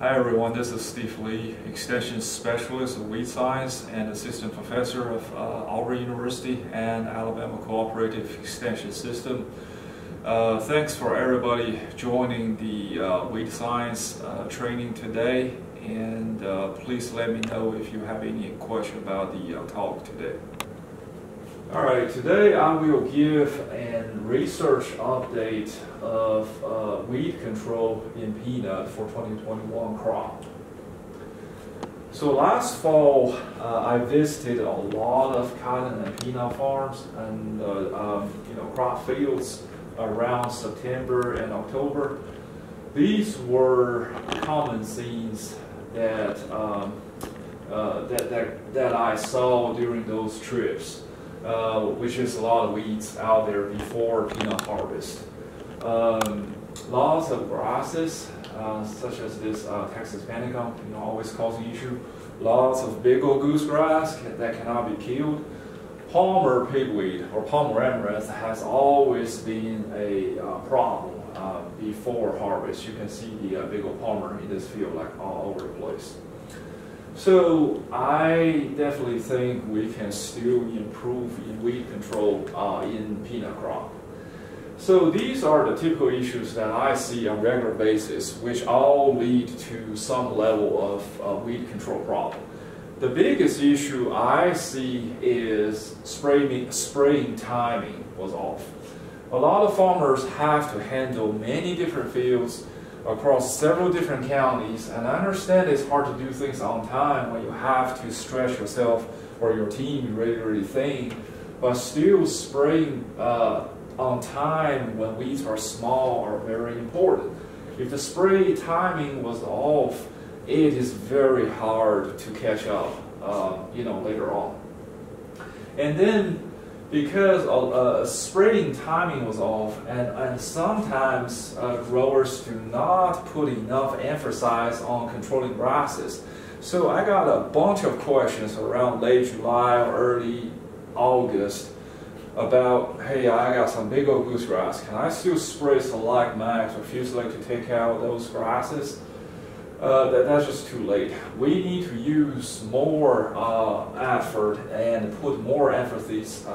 Hi everyone, this is Steve Lee, Extension Specialist of Weed Science and Assistant Professor of Auburn University and Alabama Cooperative Extension System. Thanks for everybody joining the Weed Science training today, and please let me know if you have any question about the talk today. Alright, today I will give a research update of weed control in peanut for 2021 crop. So last fall I visited a lot of cotton and peanut farms and crop fields around September and October. These were common scenes that I saw during those trips. Which is a lot of weeds out there before peanut harvest. Lots of grasses, such as this Texas panicum, always causing issue. Lots of big old goosegrass that cannot be killed. Palmer pigweed or Palmer amaranth has always been a problem before harvest. You can see the big old palmer in this field like all over the place. So I definitely think we can still improve in weed control in peanut crop. So these are the typical issues that I see on a regular basis, which all lead to some level of weed control problem. The biggest issue I see is spraying timing was off. A lot of farmers have to handle many different fields across several different counties, and I understand it's hard to do things on time when you have to stretch yourself or your team regularly thin, but still spraying on time when weeds are small are very important. If the spray timing was off, it is very hard to catch up later on. And then because spraying timing was off, and sometimes growers do not put enough emphasis on controlling grasses. So I got a bunch of questions around late July or early August about, hey, I got some big old goosegrass. Can I still spray Select Max or Fuselake to take out those grasses? That's just too late. We need to use more effort and put more emphasis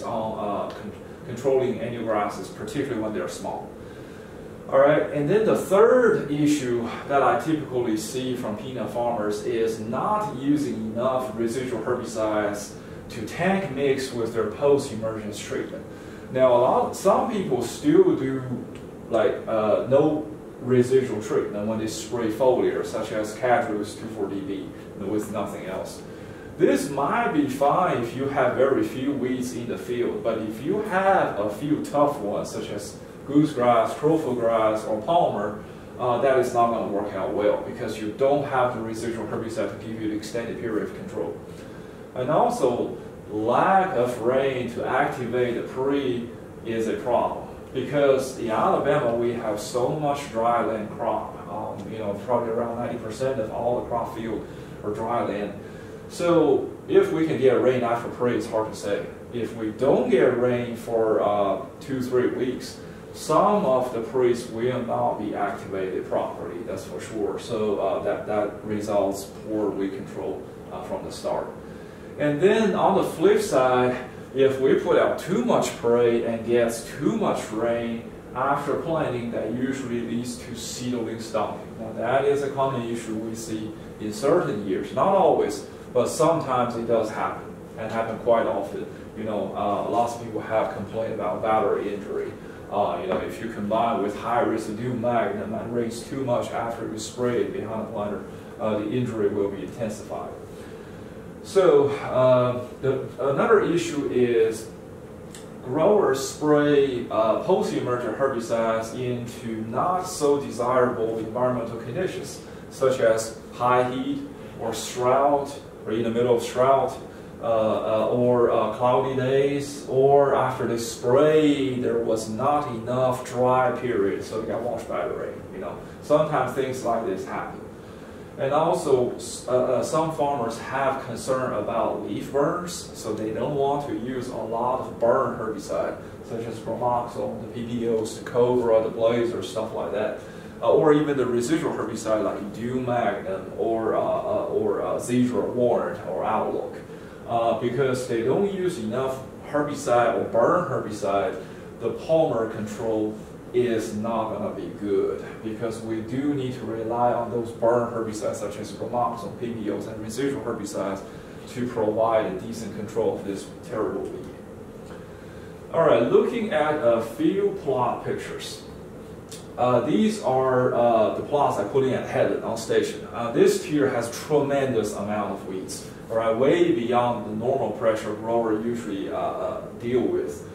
on controlling annual grasses, particularly when they're small. All right, and then the third issue that I typically see from peanut farmers is not using enough residual herbicides to tank mix with their post-emergence treatment. Now, some people still do no residual treatment when they spray foliar, such as Cadrus 2,4-DB with nothing else. This might be fine if you have very few weeds in the field, but if you have a few tough ones, such as goosegrass, crowfoot or palmer, that is not going to work out well because you don't have the residual herbicide to give you the extended period of control. And also, lack of rain to activate the pre is a problem. Because in Alabama we have so much dry land crop, probably around 90% of all the crop field are dry land. So if we can get rain after pre, it's hard to say. If we don't get rain for 2-3 weeks, some of the pre's will not be activated properly, that's for sure. So that results poor weed control from the start. And then on the flip side, if we put out too much spray and gets too much rain after planting, that usually leads to seedling stopping. Now that is a common issue we see in certain years, not always, but sometimes it does happen, and happen quite often. Lots of people have complained about battery injury. If you combine with high residue magnum and rains too much after you spray it behind the planter, the injury will be intensified. So another issue is growers spray post-emergent herbicides into not so desirable environmental conditions, such as high heat or drought, or in the middle of drought, or cloudy days, or after they spray there was not enough dry period, so they got washed by the rain. Sometimes things like this happen. And also, some farmers have concern about leaf burns, so they don't want to use a lot of burn herbicide, such as bromoxil, the PPOs, the Cobra, the Blazer, stuff like that. or even the residual herbicide like Magnum or Zedra Warrant or Outlook, because they don't use enough herbicide or burn herbicide, the palmer control is not going to be good, because we do need to rely on those burn herbicides such as bromoxone, PBOs, and residual herbicides to provide a decent control of this terrible weed. All right, looking at field plot pictures. These are the plots I put in at Headland on station. This tier has tremendous amount of weeds, all right, way beyond the normal pressure grower usually deal with.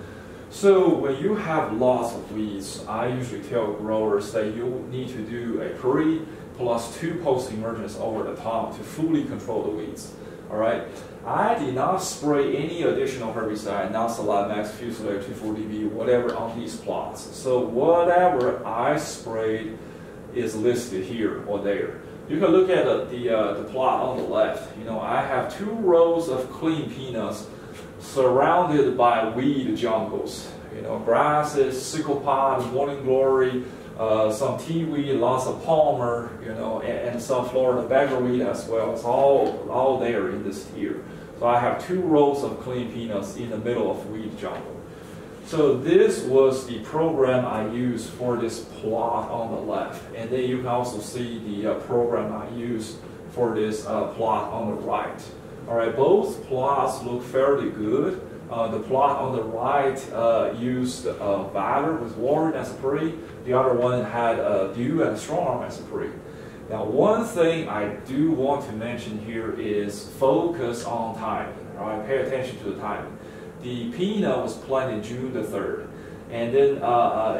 So when you have lots of weeds, I usually tell growers that you need to do a pre plus 2 post-emergence over the top to fully control the weeds. All right. I did not spray any additional herbicide, Nalsalab, Max Fusilade, 2,4-DB, whatever on these plots. So whatever I sprayed is listed here or there. You can look at the plot on the left. You know, I have 2 rows of clean peanuts surrounded by weed jungles. You know, grasses, sickle pod, morning glory, some tea weed, lots of palmer, you know, and some Florida baggerweed as well. It's all there in this tier. So I have 2 rows of clean peanuts in the middle of weed jungle. So this was the program I used for this plot on the left. And then you can also see the program I used for this plot on the right. All right, both plots look fairly good. The plot on the right used Valor with Warren as a pre. The other one had Dew and Strong Arm as a pre. Now, one thing I do want to mention here is focus on timing. All right, pay attention to the timing. The peanut was planted June the 3rd, and then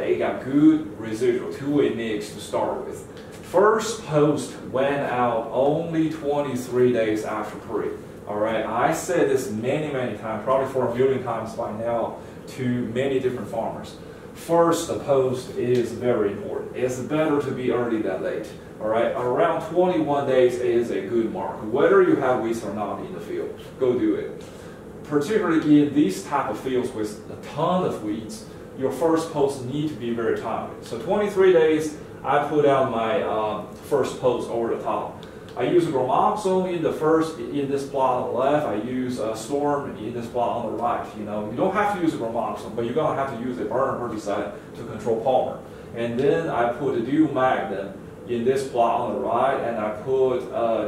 it got good residual, 2-way mix to start with. First post went out only 23 days after pre. All right, I said this many times, probably 4 million times by now, to many different farmers. First, the post is very important. It's better to be early than late. All right, around 21 days is a good mark. Whether you have weeds or not in the field, go do it. Particularly in these type of fields with a ton of weeds, your first post need to be very timely. So 23 days, I put out my first post over the top. I use bromoxone in this plot on the left. I use Storm in this plot on the right. You know, you don't have to use bromoxone, but you're gonna have to use a burn herbicide to control palmer. And then I put a Dew Magnum in this plot on the right, and I put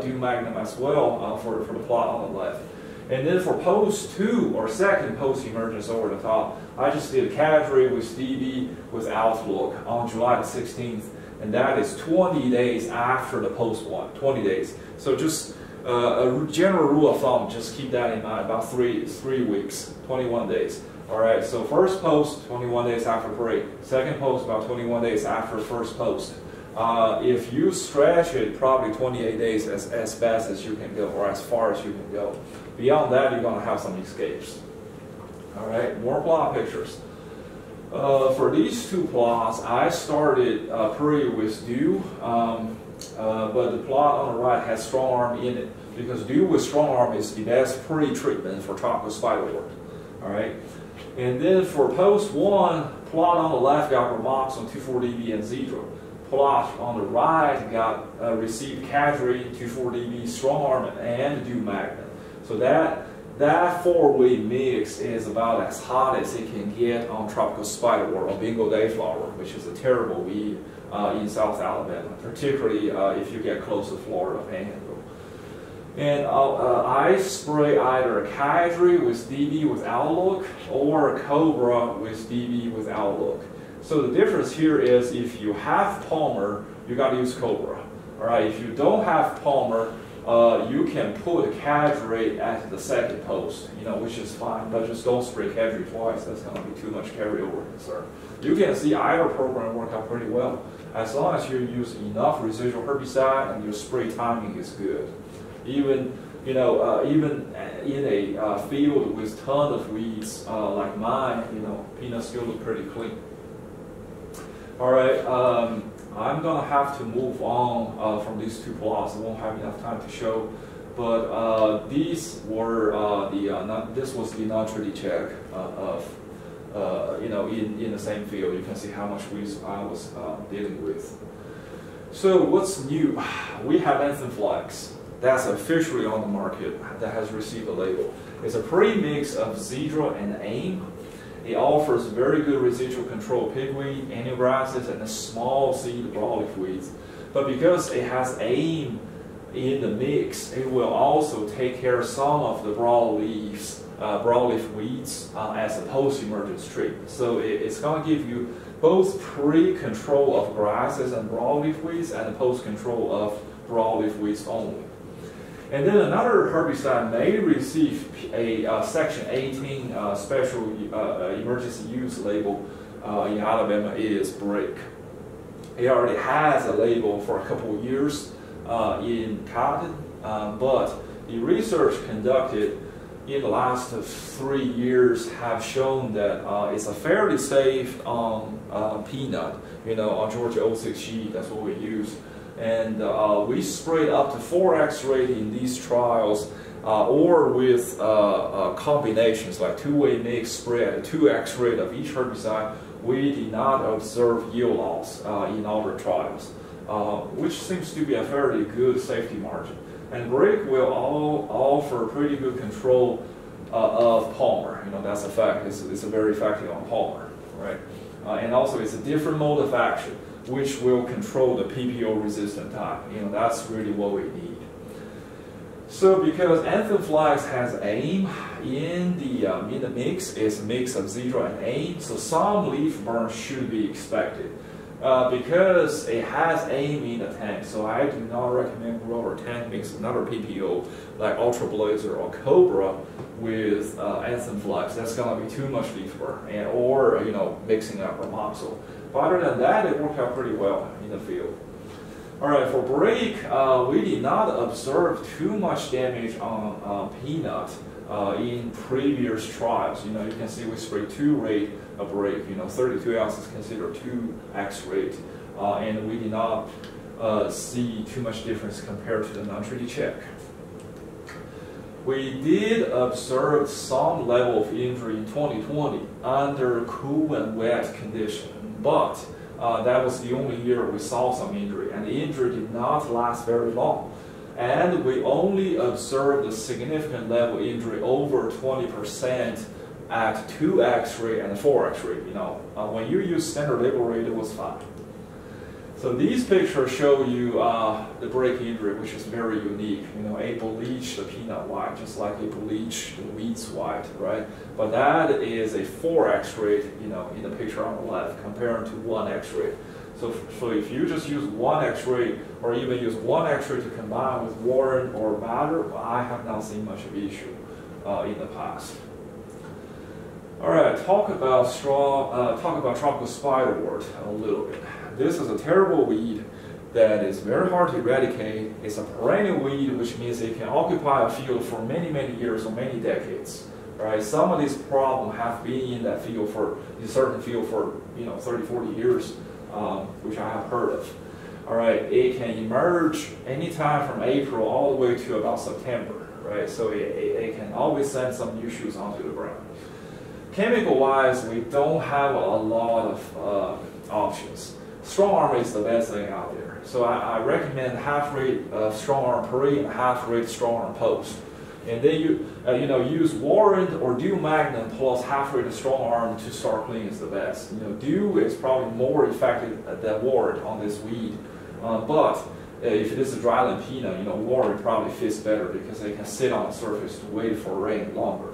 Dew Magnum as well for the plot on the left. And then for post 2 or second post emergence over the top, I just did Cadre with DB with Outlook on July the 16th. And that is 20 days after the post 1, 20 days. So just a general rule of thumb, just keep that in mind, about 3 weeks, 21 days. All right, so first post, 21 days after parade. Second post, about 21 days after first post. If you stretch it, probably 28 days as fast as you can go, or as far as you can go. Beyond that, you're gonna have some escapes. All right, more plot pictures. For these 2 plots, I started pre with Dew, but the plot on the right has Strong Arm in it, because Dew with Strong Arm is the best pre-treatment for tropical spiderwort. All right, and then for post 1, plot on the left got bromoxone, 2,4-DB, and Zedra. Plot on the right got received Cadre, 2,4-DB, Strong Arm, and Dew Magnum. So that 4-way mix is about as hot as it can get on tropical spiderwort or Bengal dayflower, which is a terrible weed in South Alabama, particularly if you get close to Florida Panhandle. And I spray either Cadre with DB with Outlook or Cobra with DB with Outlook. So the difference here is if you have palmer, you got to use Cobra. All right, if you don't have palmer, you can put a Cadre at the second post, you know, which is fine, but just don't spray Cadre twice. That's going to be too much carryover concern. You can see either program work out pretty well, as long as you use enough residual herbicide and your spray timing is good. Even, you know, even in a field with ton of weeds like mine, you know, peanuts still look pretty clean. All right. I'm gonna have to move on from these 2 plots. I won't have enough time to show, but these were this was the non-treaty check of you know, in the same field. You can see how much weeds I was dealing with. So what's new? We have Anthem Flex. That's officially on the market that has received a label. It's a pre-mix of Zedra and AIM. It offers very good residual control of pigweed, annual grasses, and a small seed broadleaf weeds. But because it has AIM in the mix, it will also take care of some of the broadleaf weeds as a post-emergence treatment. So it's going to give you both pre-control of grasses and broadleaf weeds and a post-control of broadleaf weeds only. And then another herbicide may receive a Section 18 special emergency use label in Alabama is Brake. It already has a label for a couple of years in cotton, but the research conducted in the last 3 years have shown that it's a fairly safe peanut, on Georgia 06G, that's what we use. And we sprayed up to 4x rate in these trials, or with combinations like two-way mix spray at a 2x rate of each herbicide. We did not observe yield loss in our trials, which seems to be a fairly good safety margin. And Brake will all offer pretty good control of palmer. That's a fact. It's a very effective on palmer, right? And also it's a different mode of action, which will control the PPO resistant type. That's really what we need. So because Anthem Flex has AIM in the mix, it's a mix of Zedra and AIM, so some leaf burn should be expected. Because it has AIM in the tank, so I do not recommend grower tank mix another PPO like Ultra Blazer or Cobra with Anthem Flex. That's going to be too much leaf burn, or mixing up Ramoxil. But other than that, it worked out pretty well in the field. All right, for Brake, we did not observe too much damage on peanut in previous trials. You can see we sprayed 2 rate of Brake. 32 ounces considered 2x rate, and we did not see too much difference compared to the non-treated check. We did observe some level of injury in 2020 under cool and wet conditions, but that was the only year we saw some injury, and the injury did not last very long. And we only observed a significant level injury over 20% at 2x rate and 4x rate. When you use standard label rate, it was fine. So these pictures show you the Brake injury, which is very unique. It bleached the peanut white, just like it bleached the weeds white, right? But that is a 4x rate, in the picture on the left, compared to 1x rate. So if you just use 1x rate, or even use 1x rate to combine with Warren or Matter, well, I have not seen much of an issue in the past. All right, talk about tropical spiderwort a little bit. This is a terrible weed that is very hard to eradicate. It's a perennial weed, which means it can occupy a field for many, many years or many decades. Right? Some of these problems have been in that field for a certain field for 30, 40 years, which I have heard of. All right, it can emerge anytime from April all the way to about September. Right, so it can always send some issues onto the ground. Chemical-wise, we don't have a lot of options. Strong Arm is the best thing out there. So I recommend half rate of Strong Arm Pre and half rate Strong Arm Post. And then you use Warren or Dew Magnum plus half rate of Strong Arm to start cleaning is the best. Dew is probably more effective than Warren on this weed. But if it is a dryland peanut, Warren probably fits better because they can sit on the surface to wait for rain longer.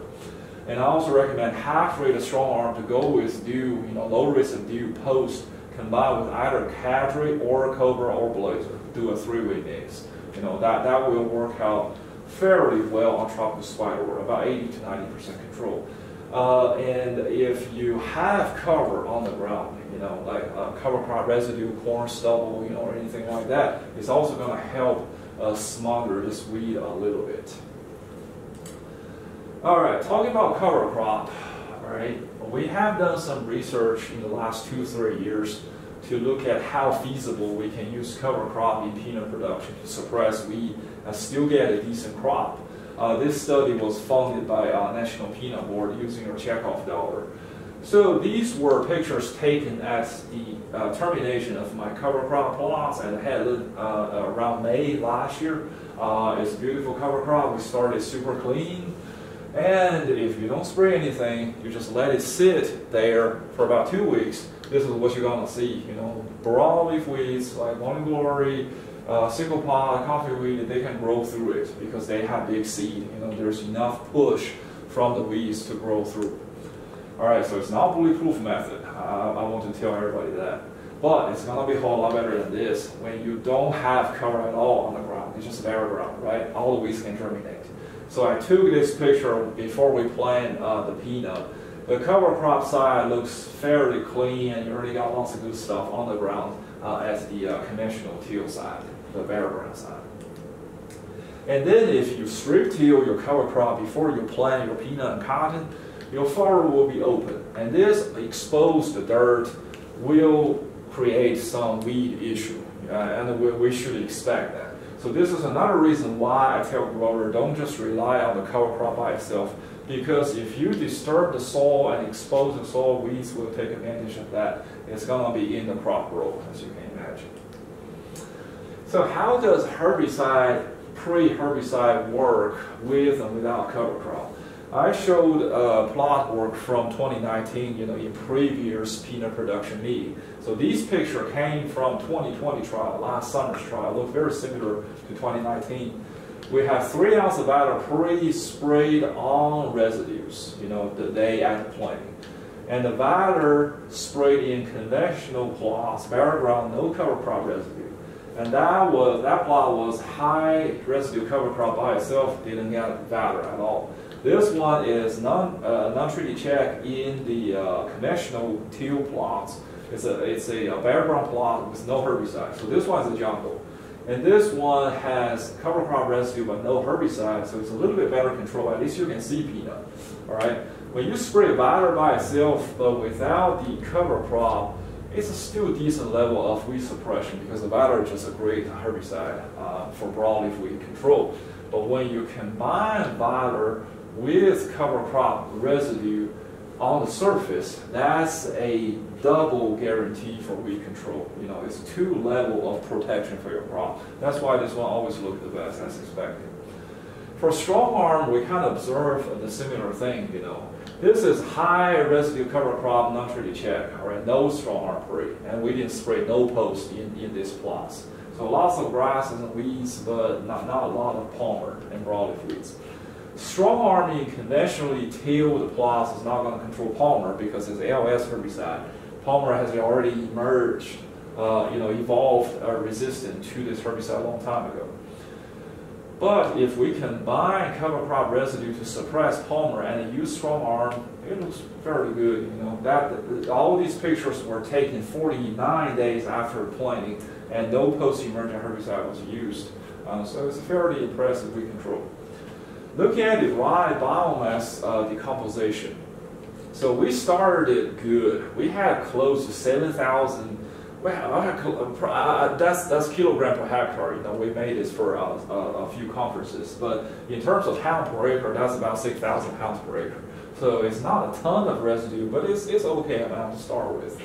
And I also recommend half rate of Strong Arm to go with Dew, low risk of Dew Post, combined with either Cadre or Cobra or Blazer. Do a 3-way mix. That will work out fairly well on tropical spiderwort, about 80 to 90% control. And if you have cover on the ground, like cover crop residue, corn stubble, or anything like that, it's also going to help smother this weed a little bit. All right, talking about cover crop, all right, we have done some research in the last 2-3 years to look at how feasible we can use cover crop in peanut production to suppress weed and still get a decent crop. This study was funded by National Peanut Board using our checkoff dollar. So these were pictures taken at the termination of my cover crop plots at Headland around May last year. It's a beautiful cover crop. We started super clean. And if you don't spray anything, you just let it sit there for about 2 weeks, this is what you're gonna see. You know, broadleaf weeds like morning glory, single pod, coffee weed, they can grow through it because they have big seed. You know, there's enough push from the weeds to grow through. All right, so it's not bulletproof method. I want to tell everybody that. But it's gonna be a whole lot better than this when you don't have cover at all on the ground. It's just bare ground, right? All the weeds can germinate. So I took this picture before we plant the peanut. The cover crop side looks fairly clean, and you already got lots of good stuff on the ground as the conventional till side, the bare ground side. And then if you strip till your cover crop before you plant your peanut and cotton, your furrow will be open. And this exposed dirt will create some weed issue, and we should expect that. So this is another reason why I tell growers don't just rely on the cover crop by itself, because if you disturb the soil and expose the soil, weeds will take advantage of that. It's going to be in the crop growth, as you can imagine. So how does herbicide, pre-herbicide work with and without cover crop? I showed plot work from 2019, in previous peanut production meeting. So these pictures came from 2020 trial, last summer's trial, look very similar to 2019. We have 3 ounces of batter pre-sprayed on residues, the day after planting. And the batter sprayed in conventional plots, bare ground, no cover crop residue. And that plot was high residue cover crop by itself, didn't get batter at all. This one is non-treated check in the conventional till plots. It's a bare ground plot with no herbicide. So this one is a jumbo. And this one has cover crop residue but no herbicide, so it's a little bit better control. At least you can see peanut. All right. When you spray batter by itself but without the cover crop, it's a still decent level of weed suppression because the batter is just a great herbicide for broadleaf weed control. But when you combine batter with cover crop residue on the surface, that's a double guarantee for weed control. It's 2 levels of protection for your crop. That's why this one always looks the best as expected. For strong arm, we kind of observe the similar thing. This is high residue cover crop, non-treated check, all right, no strong arm pre, and we didn't spray no post in these plots. So lots of grasses and weeds, but not a lot of palmer and broadleaf weeds. Strong arming conventionally tilled plots is not going to control palmer because it's ALS herbicide. Palmer has already emerged, evolved resistant to this herbicide a long time ago. But if we combine cover crop residue to suppress palmer and use strong arm, it looks very good. All these pictures were taken 49 days after planting, and no post-emergent herbicide was used. So it's a fairly impressive weed control. Looking at the rye biomass decomposition. So we started good. We had close to 7,000. That's kilogram per hectare. We made this for a few conferences. But in terms of pound per acre, that's about 6,000 pounds per acre. So it's not a ton of residue, but it's okay amount to start with.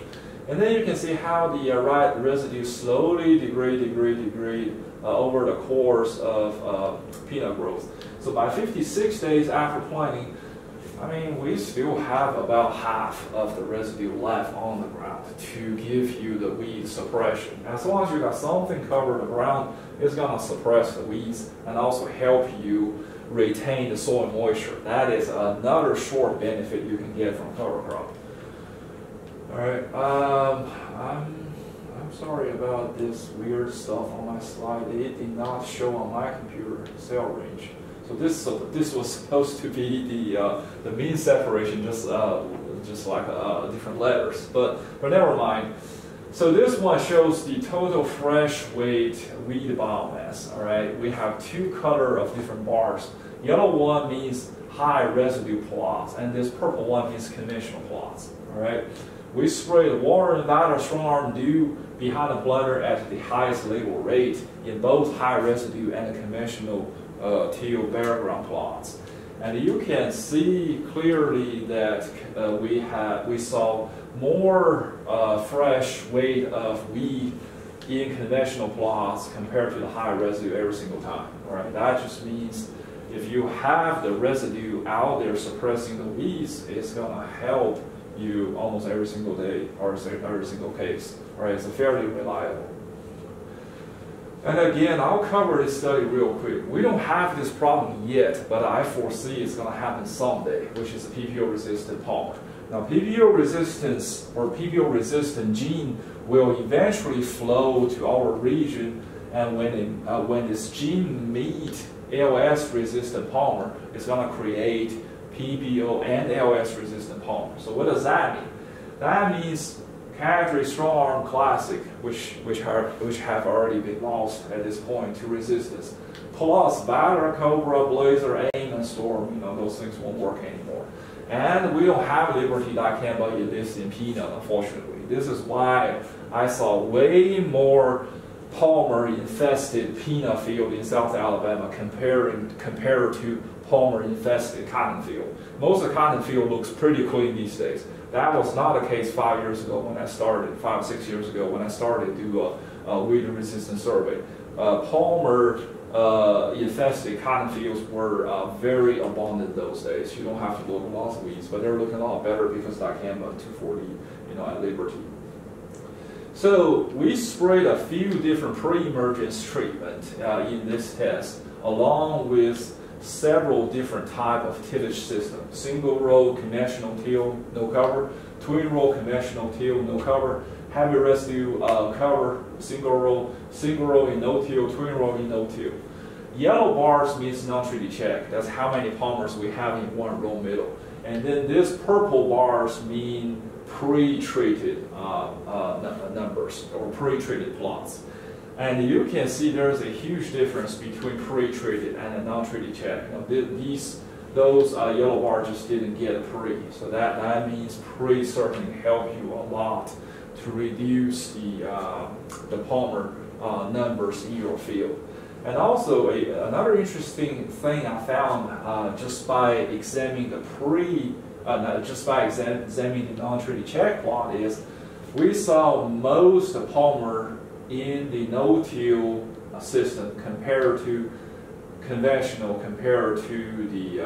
And then you can see how the rye residue slowly degrade over the course of peanut growth. So by 56 days after planting, we still have about half of the residue left on the ground to give you the weed suppression. As long as you got something covered the ground, it's going to suppress the weeds and also help you retain the soil moisture. That is another short benefit you can get from cover crop. All right, I'm sorry about this weird stuff on my slide. It did not show on my computer cell range. So this was supposed to be the mean separation, just like different letters. But never mind. So this one shows the total fresh weight weed biomass. All right, we have 2 colors of different bars. Yellow one means high residue plots, and this purple one means conventional plots. All right. We spray the water and batter strong arm dew behind the blender at the highest label rate in both high residue and the conventional till bare ground plots. And you can see clearly that we saw more fresh weight of weed in conventional plots compared to the high residue every single time. Right? That just means if you have the residue out there suppressing the weeds, it's going to help you almost every single day or every single case. Right? It's fairly reliable. And again, I'll cover this study real quick. We don't have this problem yet, but I foresee it's going to happen someday, which is the PPO-resistant palmer. Now, PPO resistance or PPO-resistant gene will eventually flow to our region, and when this gene meets ALS-resistant palmer, it's going to create PPO and ALS-resistant palmer. So what does that mean? That means Cadre Strong Arm Classic, which have already been lost at this point to resistance, plus Valor, Cobra, Blazer, AIM, and Storm, those things won't work anymore. And we don't have Liberty, Dicamba, Ulysses, and Peanut, unfortunately. This is why I saw way more palmer-infested peanut field in South Alabama compared to palmer-infested cotton field. Most of the cotton field looks pretty clean these days. That was not the case 5 years ago when I started, 5, 6 years ago when I started to do a weed resistance survey. Palmer infested cotton fields were very abundant those days. You don't have to look at lots of weeds, but they're looking a lot better because dicamba 240, at Liberty. So we sprayed a few different pre-emergence treatment in this test, along with several different type of tillage systems. Single row conventional till, no cover. Twin row conventional till, no cover. Heavy residue cover, single row in no till, twin row in no till. Yellow bars means non-treated check. That's how many palmers we have in one row middle. And then these purple bars mean pre-treated numbers or pre-treated plots. And you can see there's a huge difference between pre-treated and a non-treated check. Those yellow bars just didn't get a pre. So that means pre certainly help you a lot to reduce the palmer numbers in your field. And also another interesting thing I found just by examining the examining the non-treated check plot is we saw most palmer in the no-till system compared to conventional, compared to the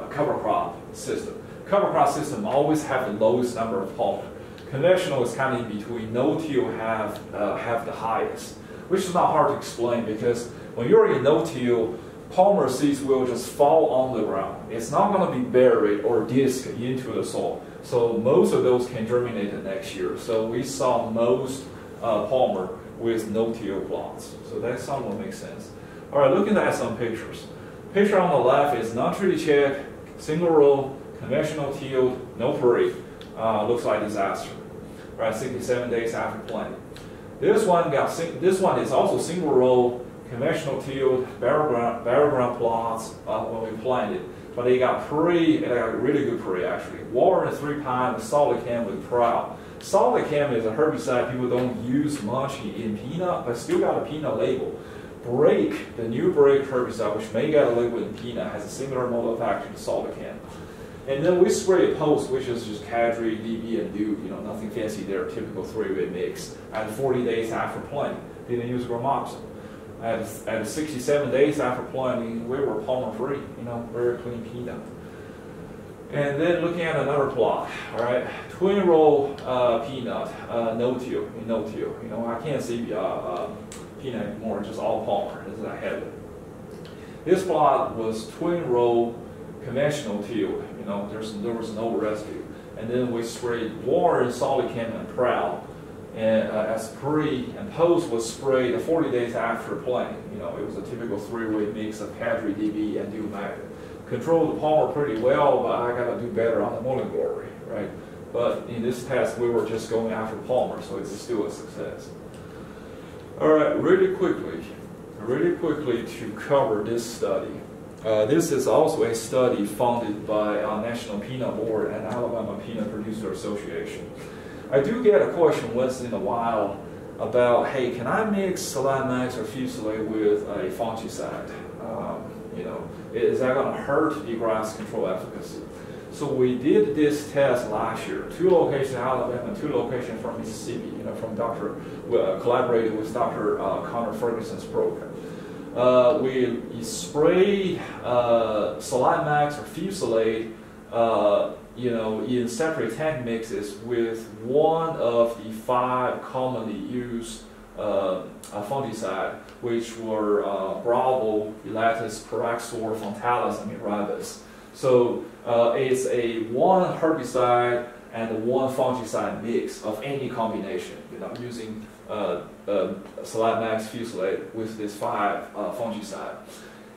cover crop system. Cover crop system always have the lowest number of palmer. Conventional is kind of in between. No-till have the highest, which is not hard to explain because when you're in no-till, palmer seeds will just fall on the ground. It's not going to be buried or disc into the soil. So most of those can germinate the next year. So we saw most palmer with no-till plots. So that somewhat makes sense. All right, looking at some pictures. Picture on the left is non-treated check, single row, conventional till, no pre. Looks like disaster. Right, 67 days after planting. This one is also single row, conventional till, barrel ground plots when we planted. But it got really good pre actually. Warren 3-pound Solicam with Prowl. Solicam is a herbicide people don't use much in peanut, but still got a peanut label. Brake, the new Brake herbicide, which may get a label in peanut, has a similar mode of action to Solicam. And then we spray a post, which is just Cadre, DB, and Duke, nothing fancy there, typical 3-way mix, at 40 days after planting. Didn't use Gramoxone. At 67 days after planting, we were palmer free, very clean peanut. And then looking at another plot, all right, twin row peanut, no-till, no-till. I can't see peanut anymore, just all palmer, as I have it. This plot was twin row conventional till, there was no residue. And then we sprayed Warren, Solicam, and Prowl. And as pre and post was sprayed 40 days after planting. It was a typical 3-way mix of Cadre, DB, and Duke Magnet. Controlled the palmer pretty well, but I got to do better on the Mullen Glory, right? But in this test, we were just going after palmer, so it's still a success. All right, really quickly to cover this study. This is also a study funded by National Peanut Board and Alabama Peanut Producer Association. I do get a question once in a while about, hey, can I mix Salamax or Fusilade with a fungicide? Is that going to hurt the grass control efficacy? So we did this test last year, 2 locations in Alabama, 2 locations from Mississippi, from collaborated with Dr. Connor Ferguson's program. We sprayed Salamax or Fusilade, in separate tank mixes with one of the 5 commonly used fungicide, which were Bravo, Elatis, Pyraxor, Frontalis, and Mirabis. So it's a 1 herbicide and 1 fungicide mix of any combination, using Salamax, Fusilade with this 5 fungicide.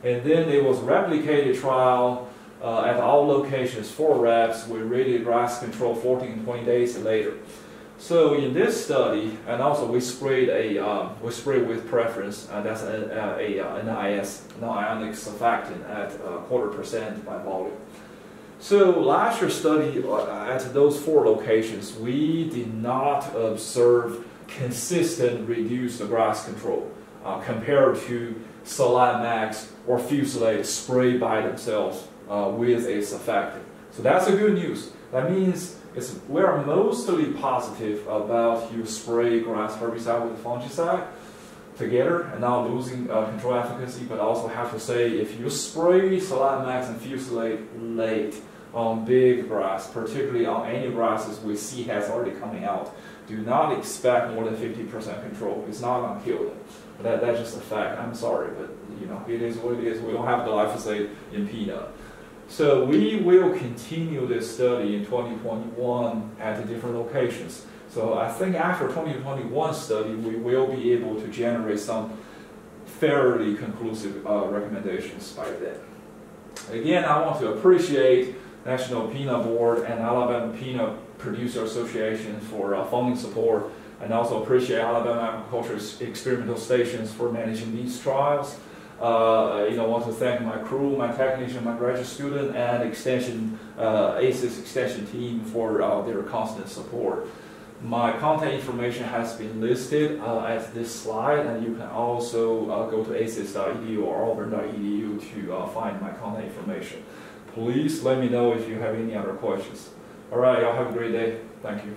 And then there was a replicated trial at all locations, 4 reps, with rated grass control 14 and 20 days later. So in this study, and also we sprayed with preference, that's an NIS, non-ionic surfactant at 0.25% by volume. So last year's study at those 4 locations, we did not observe consistent reduced grass control compared to Salamax or Fusilade sprayed by themselves with a surfactant. So that's a good news. That means we are mostly positive about you spray grass herbicide with fungicide together and not losing control efficacy, but also have to say if you spray Salamax and Fusilade late on big grass, particularly on any grasses with seed heads already coming out, do not expect more than 50% control. It's not going to kill them. That's just a fact. I'm sorry, but it is what it is. We don't have glyphosate in peanut. So we will continue this study in 2021 at the different locations. So I think after 2021 study, we will be able to generate some fairly conclusive recommendations by then. Again, I want to appreciate National Peanut Board and Alabama Peanut Producer Association for funding support, and also appreciate Alabama Agricultural Experimental Stations for managing these trials. I want to thank my crew, my technician, my graduate student, and ACES extension team for their constant support. My contact information has been listed at this slide, and you can also go to aces.edu or auburn.edu to find my contact information. Please let me know if you have any other questions. All right, y'all have a great day. Thank you.